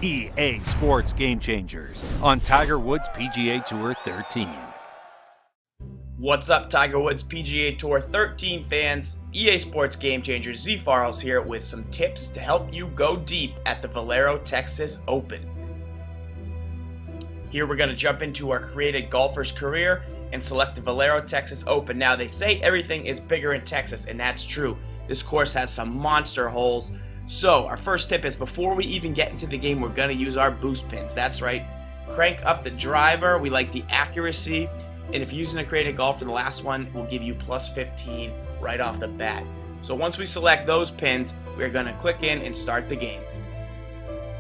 EA Sports Game Changers on Tiger Woods PGA Tour 13. What's up, Tiger Woods PGA Tour 13 fans? EA Sports Game Changers Z Farles here with some tips to help you go deep at the Valero Texas Open. Here we're going to jump into our created golfer's career and select the Valero Texas Open. Now, they say everything is bigger in Texas, and that's true. This course has some monster holes. So our first tip is before we even get into the game, we're going to use our boost pins. That's right. Crank up the driver. We like the accuracy. And if you're using a created golfer, the last one will give you plus 15 right off the bat. So once we select those pins, we're going to click in and start the game.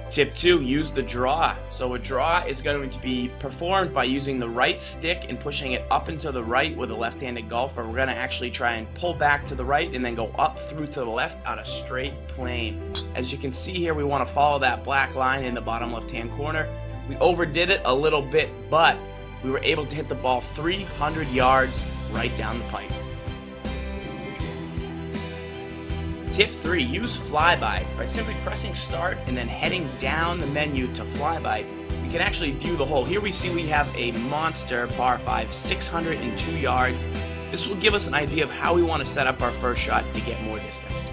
Tip 2, use the draw. So a draw is going to be performed by using the right stick and pushing it up and to the right with a left-handed golfer. We're going to actually try and pull back to the right and then go up through to the left on a straight plane. As you can see here, we want to follow that black line in the bottom left-hand corner. We overdid it a little bit, but we were able to hit the ball 300 yards right down the pipe. Tip 3, use Flyby. By simply pressing start and then heading down the menu to Flyby, you can actually view the hole. Here we see we have a monster par 5, 602 yards. This will give us an idea of how we want to set up our first shot to get more distance.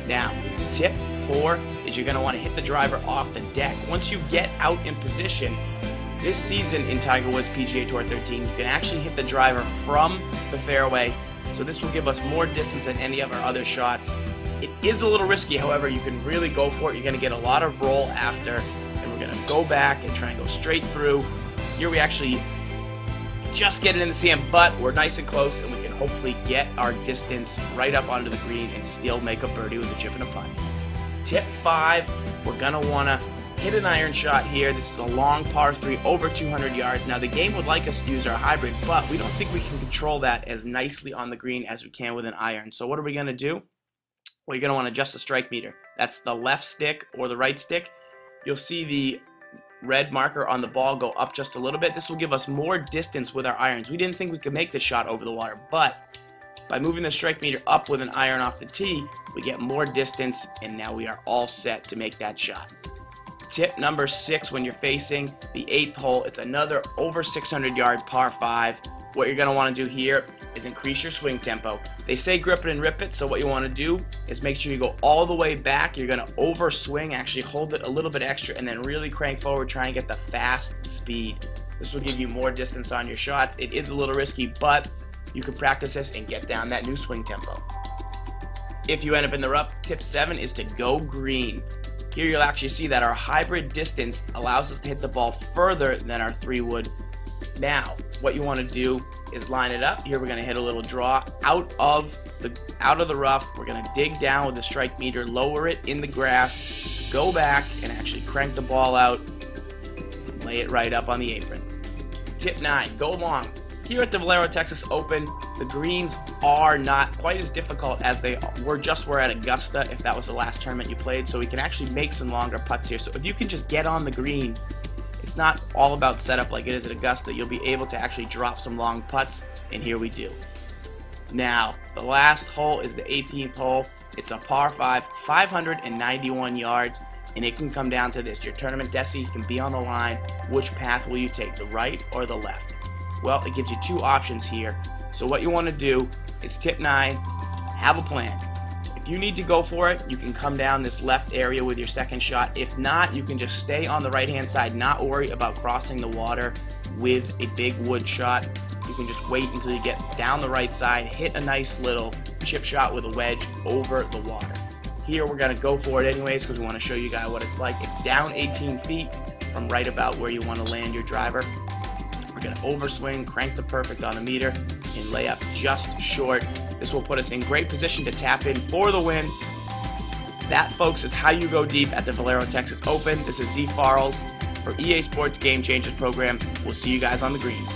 Now, tip 4 is you're going to want to hit the driver off the deck. Once you get out in position, this season in Tiger Woods PGA Tour 13, you can actually hit the driver from the fairway. So this will give us more distance than any of our other shots. It is a little risky, however, you can really go for it. You're going to get a lot of roll after, and we're going to go back and try and go straight through. Here we actually just get it in the sand, but we're nice and close, and we can hopefully get our distance right up onto the green and still make a birdie with a chip and a putt. Tip 5, we're going to want to hit an iron shot here. This is a long par 3 over 200 yards. Now, the game would like us to use our hybrid, but we don't think we can control that as nicely on the green as we can with an iron. So what are we going to do? Well, you're going to want to adjust the strike meter. That's the left stick or the right stick. You'll see the red marker on the ball go up just a little bit. This will give us more distance with our irons. We didn't think we could make this shot over the water, but by moving the strike meter up with an iron off the tee, we get more distance, and now we are all set to make that shot. Tip number 6, when you're facing the 8th hole, it's another over 600 yard par 5. What you're going to want to do here is increase your swing tempo. They say grip it and rip it, so what you want to do is make sure you go all the way back. You're going to over swing, actually hold it a little bit extra, and then really crank forward, try and get the fast speed. This will give you more distance on your shots. It is a little risky, but you can practice this and get down that new swing tempo. If you end up in the rough, tip 7 is to go green. Here you'll actually see that our hybrid distance allows us to hit the ball further than our 3 would. Now, what you want to do is line it up. Here we're going to hit a little draw out of the rough. We're going to dig down with the strike meter, lower it in the grass, go back and actually crank the ball out, lay it right up on the apron. Tip 9, go long. Here at the Valero Texas Open, the greens are not quite as difficult as they were at Augusta, if that was the last tournament you played, so we can actually make some longer putts here. So if you can just get on the green, it's not all about setup like it is at Augusta. You'll be able to actually drop some long putts, and here we do. Now, the last hole is the 18th hole. It's a par 5, 591 yards, and it can come down to this. Your tournament desi can be on the line. Which path will you take, the right or the left? Well, it gives you 2 options here. So what you want to do is tip 9, have a plan. If you need to go for it, you can come down this left area with your second shot. If not, you can just stay on the right-hand side, not worry about crossing the water with a big wood shot. You can just wait until you get down the right side, hit a nice little chip shot with a wedge over the water. Here we're going to go for it anyways because we want to show you guys what it's like. It's down 18 feet from right about where you want to land your driver. We're going to overswing, crank the perfect on the meter, and lay up just short. This will put us in great position to tap in for the win. That, folks, is how you go deep at the Valero Texas Open. This is Z Farles for EA Sports Game Changers program. We'll see you guys on the greens.